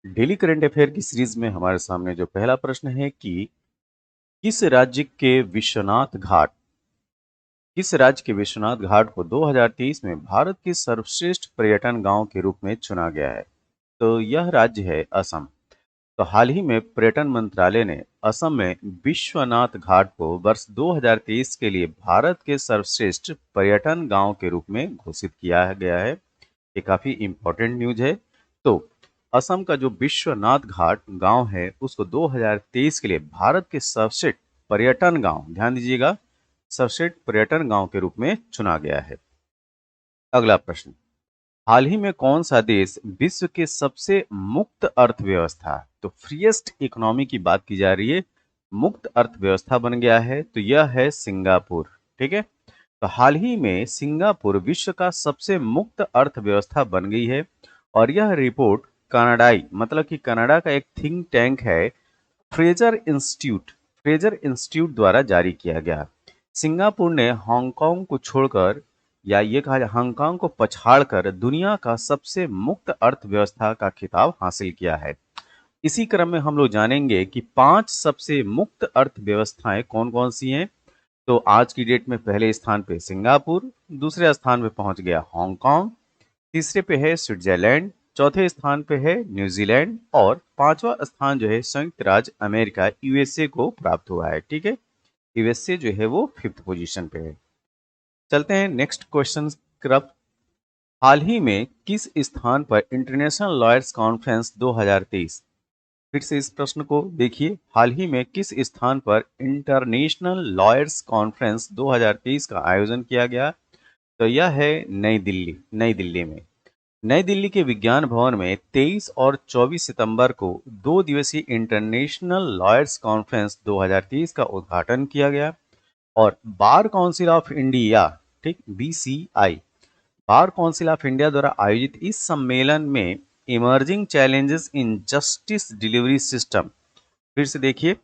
Daily current affair की series में हमारे सामने जो पहला प्रश्न है कि किस राज्य के विश्वनाथ घाट किस राज्य के विश्वनाथ घाट को 2023 में भारत के सर्वश्रेष्ठ पर्यटन गांव के रूप में चुना गया है। तो यह राज्य है असम। तो हाल ही में पर्यटन मंत्रालय ने असम में विश्वनाथ घाट को वर्ष 2023 के लिए भारत के सर्वश्रेष्ठ पर्यटन गांव के रूप में घोषित किया गया है। ये काफी इंपॉर्टेंट न्यूज है। तो असम का जो विश्वनाथ घाट गांव है उसको 2023 के लिए भारत के सर्वश्रेष्ठ पर्यटन गांव, ध्यान दीजिएगा, सर्वश्रेष्ठ पर्यटन गांव के रूप में चुना गया है। अगला प्रश्न, हाल ही में कौन सा देश विश्व के सबसे मुक्त अर्थव्यवस्था, तो फ्रीएस्ट इकोनॉमी की बात की जा रही है, मुक्त अर्थव्यवस्था बन गया है? तो यह है सिंगापुर। ठीक है। तो हाल ही में सिंगापुर विश्व का सबसे मुक्त अर्थव्यवस्था बन गई है और यह रिपोर्ट कनाडाई, मतलब कि कनाडा का एक थिंक टैंक है, फ्रेजर इंस्टीट्यूट द्वारा जारी किया गया। सिंगापुर ने हांगकांग को छोड़कर, या ये कहा जाए हांगकांग को पछाड़कर, दुनिया का सबसे मुक्त अर्थव्यवस्था का खिताब हासिल किया है। इसी क्रम में हम लोग जानेंगे कि 5 सबसे मुक्त अर्थव्यवस्थाएं कौन कौन सी हैं। तो आज की डेट में पहले स्थान पे सिंगापुर, दूसरे स्थान पे पहुंच गया हांगकांग, तीसरे पे है स्विट्जरलैंड, चौथे स्थान पे है न्यूजीलैंड और पांचवा स्थान जो है संयुक्त राज्य अमेरिका यूएसए को प्राप्त हुआ है। ठीक है। यूएसए जो है वो 5th पोजीशन पे है। चलते हैं नेक्स्ट क्वेश्चन की तरफ। हाल ही में किस स्थान पर इंटरनेशनल लॉयर्स कॉन्फ्रेंस 2023, फिर से इस प्रश्न को देखिए, हाल ही में किस स्थान पर इंटरनेशनल लॉयर्स कॉन्फ्रेंस 2023 का आयोजन किया गया? तो यह है नई दिल्ली में। नई दिल्ली के विज्ञान भवन में 23 और 24 सितंबर को 2 दिवसीय इंटरनेशनल लॉयर्स कॉन्फ्रेंस 2023 का उद्घाटन किया गया और बार काउंसिल ऑफ इंडिया, ठीक, BCI, bar council of India द्वारा आयोजित इस सम्मेलन में emerging challenges in justice delivery system, फिर से देखिए,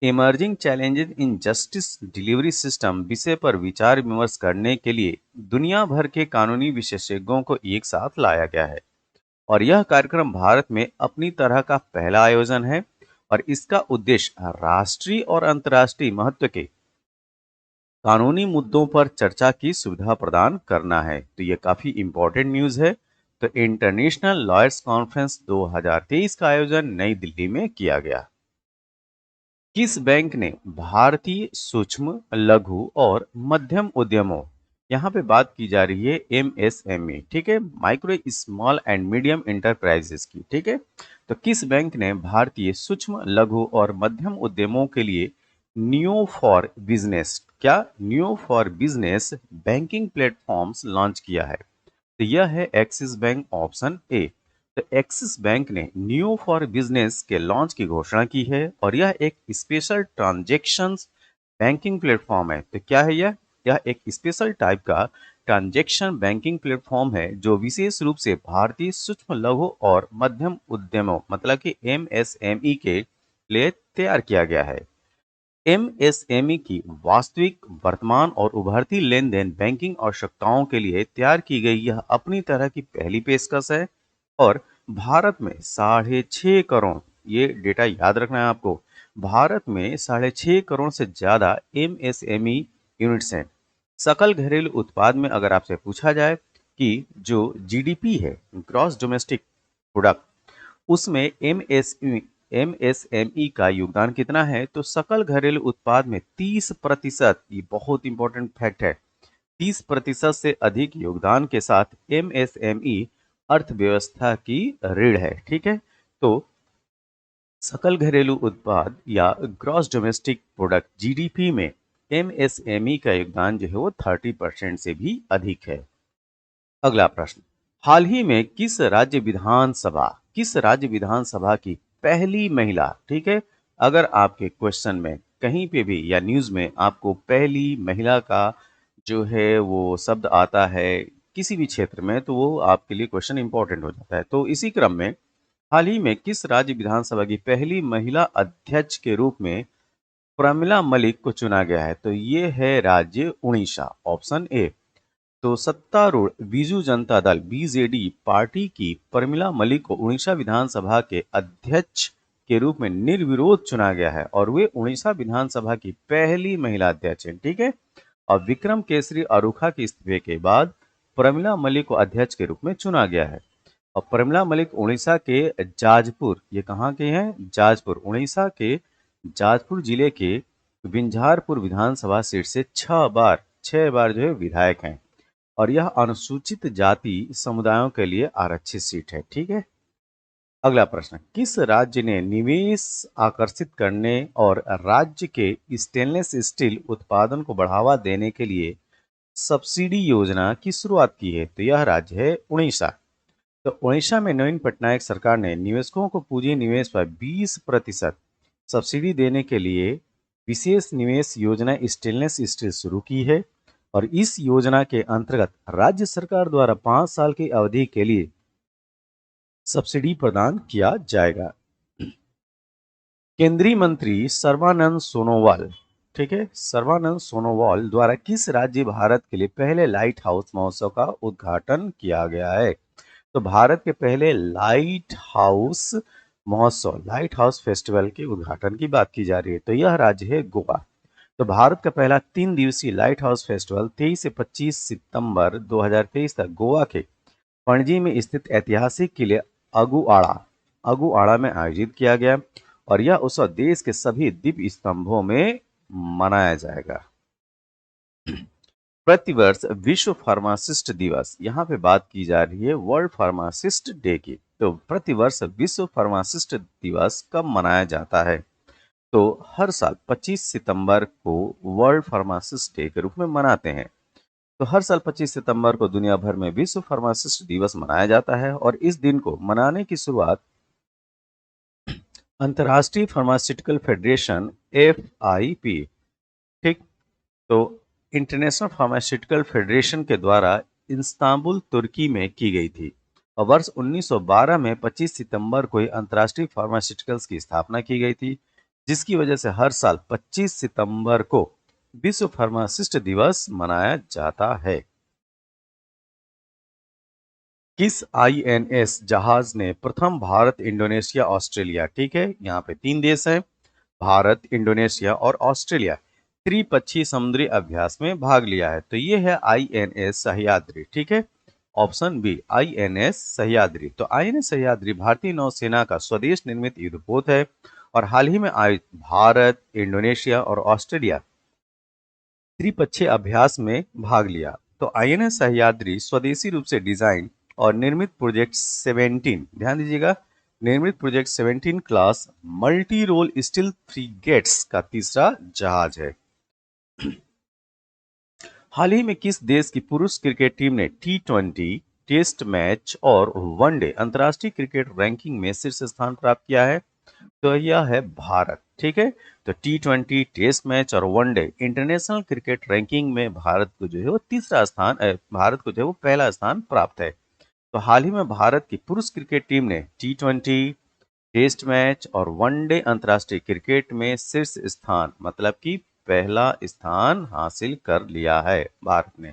emerging challenges in justice delivery system विषय पर विचार विमर्श करने के लिए दुनिया भर के कानूनी विशेषज्ञों को एक साथ लाया गया है और यह कार्यक्रम भारत में अपनी तरह का पहला आयोजन है और इसका उद्देश्य राष्ट्रीय और अंतर्राष्ट्रीय महत्व के कानूनी मुद्दों पर चर्चा की सुविधा प्रदान करना है। तो ये काफी इंपॉर्टेंट न्यूज है। तो इंटरनेशनल लॉयर्स कॉन्फ्रेंस 2023 का आयोजन नई दिल्ली में किया गया। किस बैंक ने भारतीय सूक्ष्म, लघु और मध्यम उद्यमों, यहाँ पे बात की जा रही है एमएसएमई, ठीक है, micro small and medium enterprises की, ठीक है, तो किस बैंक ने भारतीय सूक्ष्म, लघु और मध्यम उद्यमों के लिए न्यू फॉर बिजनेस, क्या new for business banking platforms launch किया है? तो यह है एक्सिस बैंक, ऑप्शन ए। तो एक्सिस बैंक ने न्यू फॉर बिजनेस के लॉन्च की घोषणा की है और यह एक स्पेशल ट्रांजैक्शंस बैंकिंग प्लेटफॉर्म है। तो क्या है यह? यह एक स्पेशल टाइप का ट्रांजैक्शन बैंकिंग प्लेटफॉर्म है जो विशेष रूप से भारतीय सूक्ष्म, लघु और मध्यम उद्यमों, मतलब कि एमएसएमई के लिए तैयार किया गया है। एमएसएमई की वास्तविक, वर्तमान और उभरती लेन-देन बैंकिंग आवश्यकताओं के लिए तैयार की गई यह अपनी तरह की पहली पेशकश है और भारत में 6.5 करोड़, ये डेटा याद रखना है आपको, भारत में 6.5 करोड़ से ज्यादा एमएसएमई यूनिट्स हैं। सकल घरेलू उत्पाद में अगर आपसे पूछा जाए कि जो जीडीपी है, ग्रॉस डोमेस्टिक प्रोडक्ट, उसमें एमएसएमई का योगदान कितना है? तो सकल घरेलू उत्पाद में 30%, ये बहुत इंपॉर्टेंट फैक्ट है, 30% से अधिक योगदान के साथ एमएसएमई अर्थव्यवस्था की रीढ़ है। ठीक है। तो सकल घरेलू उत्पाद या ग्रॉस डोमेस्टिक प्रोडक्ट जीडीपी में एमएसएमई का योगदान जो है वो 30% से भी अधिक है। अगला प्रश्न, हाल ही में किस राज्य विधानसभा की पहली महिला, ठीक है, अगर आपके क्वेश्चन में कहीं पे भी या न्यूज में आपको पहली महिला का जो है वो शब्द आता है किसी भी क्षेत्र में, तो वो आपके लिए क्वेश्चन इंपॉर्टेंट हो जाता है। तो इसी क्रम में हाल ही में किस राज्य विधानसभा की पहली महिला अध्यक्ष के रूप में प्रमिला मलिक को चुना गया है? तो ये है राज्य उड़ीसा, ऑप्शन ए। तो सत्तारूढ़ बीजू जनता दल बीजेडी पार्टी की प्रमिला मलिक को उड़ीसा विधानसभा के अध्यक्ष के रूप में निर्विरोध चुना गया है और वे उड़ीसा विधानसभा की पहली महिला अध्यक्ष हैं। ठीक है। और विक्रम केसरी अरुखा के इस्तीफे के बाद प्रमिला मलिक को अध्यक्ष के रूप में चुना गया है। और प्रमिला मलिक उड़ीसा के जाजपुर, ये कहाँ के हैं? जाजपुर, उड़ीसा के जाजपुर जिले के विंझारपुर विधानसभा सीट से 6 बार जो है विधायक हैं। और यह अनुसूचित जाति समुदायों के लिए आरक्षित सीट है। ठीक है। अगला प्रश्न, किस राज्य ने निवेश आकर्षित करने और राज्य के स्टेनलेस स्टील उत्पादन को बढ़ावा देने के लिए सब्सिडी योजना की शुरुआत की है? तो यह राज्य है उड़ीसा। तो उड़ीसा में नवीन पटनायक सरकार ने निवेशकों को पूंजी निवेश पर 20% सब्सिडी देने के लिए विशेष निवेश योजना स्टेनलेस स्टील शुरू की है। और इस योजना के अंतर्गत राज्य सरकार द्वारा 5 साल की अवधि के लिए सब्सिडी प्रदान किया जाएगा। केंद्रीय मंत्री सर्बानंद सोनोवाल, ठीक है, सर्बानंद सोनोवाल द्वारा किस राज्य भारत के लिए पहले लाइट हाउस महोत्सव का उद्घाटन किया गया है? तो भारत के पहले लाइट हाउस महोत्सव, लाइट हाउस फेस्टिवल के उद्घाटन की बात की जा रही है। तो यह राज्य है गोवा। तो भारत का पहला 3 दिवसीय लाइट हाउस फेस्टिवल 23 से 25 सितंबर 2023 तक गोवा के पणजी में स्थित ऐतिहासिक किले अगुआड़ा में आयोजित किया गया। और यह उत्सव देश के सभी दीप स्तंभों में मनाया जाएगा। प्रतिवर्ष विश्व फार्मासिस्ट दिवस, यहाँ पे बात की जा रही है वर्ल्ड फार्मासिस्ट डे की। तो प्रतिवर्ष विश्व फार्मासिस्ट दिवस कब मनाया जाता है? तो हर साल 25 सितंबर को वर्ल्ड फार्मासिस्ट डे के रूप में मनाते हैं। तो हर साल 25 सितंबर को दुनिया भर में विश्व फार्मासिस्ट दिवस मनाया जाता है। और इस दिन को मनाने की शुरुआत अंतर्राष्ट्रीय फार्मास्यूटिकल फेडरेशन FIP, ठीक, तो इंटरनेशनल फार्मास्यूटिकल फेडरेशन के द्वारा इस्तांबुल तुर्की में की गई थी। और वर्ष 1912 में 25 सितंबर को ही अंतर्राष्ट्रीय फार्मास्यूटिकल्स की स्थापना की गई थी, जिसकी वजह से हर साल 25 सितंबर को विश्व फार्मासिस्ट दिवस मनाया जाता है। किस INS जहाज ने प्रथम भारत, इंडोनेशिया, ऑस्ट्रेलिया, ठीक है, यहाँ पे 3 देश हैं, भारत, इंडोनेशिया और ऑस्ट्रेलिया, त्रिपक्षीय समुद्री अभ्यास में भाग लिया है? तो ये है INS सह्याद्री। ठीक है। Option B INS Sahyadri. तो INS सह्याद्री भारतीय नौसेना का स्वदेश निर्मित युद्धपोत है और हाल ही में आयोजित भारत, इंडोनेशिया और ऑस्ट्रेलिया त्रिपक्षीय अभ्यास में भाग लिया। तो INS सह्याद्री स्वदेशी रूप से डिजाइन और निर्मित प्रोजेक्ट 17, ध्यान दीजिएगा, निर्मित project 17 class multi role steel frigates का तीसरा जहाज है। हाल ही में किस देश की पुरुष क्रिकेट टीम ने T20 टेस्ट मैच और वनडे अंतर्राष्ट्रीय क्रिकेट रैंकिंग में शीर्ष स्थान प्राप्त किया है? तो यह है भारत। ठीक है। तो T20 टेस्ट मैच और वनडे इंटरनेशनल क्रिकेट रैंकिंग में भारत को जो है वो तीसरा स्थान, भारत को जो है वो पहला स्थान प्राप्त है। तो हाल ही में भारत की पुरुष क्रिकेट टीम ने T20 टेस्ट मैच और वनडे अंतर्राष्ट्रीय क्रिकेट में शीर्ष स्थान, मतलब कि पहला स्थान हासिल कर लिया है भारत ने।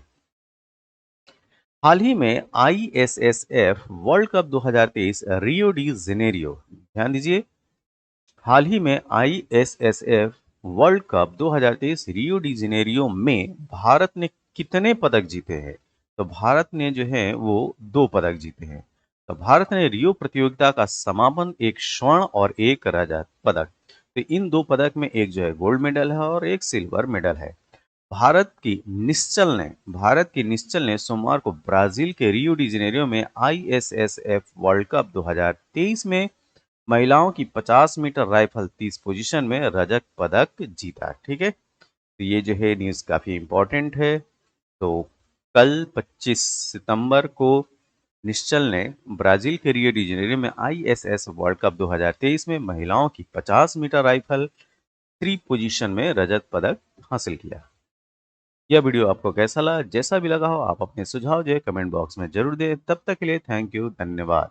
हाल ही में ISSF world cup 2023 Rio de Janeiro, ध्यान दीजिए, हाल ही में ISSF world cup 2023 Rio de Janeiro में भारत ने कितने पदक जीते हैं? तो भारत ने जो है वो 2 पदक जीते हैं। तो भारत ने रियो प्रतियोगिता का समापन एक स्वर्ण और एक रजत पदक, तो इन 2 पदक में एक जो है गोल्ड मेडल है और एक सिल्वर मेडल है। भारत की निश्चल ने सोमवार को ब्राजील के रियो डी जेनेरियो में ISSF वर्ल्ड कप 2023 में महिलाओं की 50 मीटर राइफल 30 पोजीशन में रजत पदक जीता। ठीक है। तो ये जो है न्यूज़ काफ़ी इम्पोर्टेंट है। तो कल 25 सितंबर को निश्चल ने ब्राजील के रियो डी जेनेरियो में ISS वर्ल्ड कप 2023 में महिलाओं की 50 मीटर राइफल 3 पोजीशन में रजत पदक हासिल किया। यह वीडियो आपको कैसा लगा? जैसा भी लगा हो आप अपने सुझाव जो है कमेंट बॉक्स में जरूर दें। तब तक के लिए थैंक यू, धन्यवाद।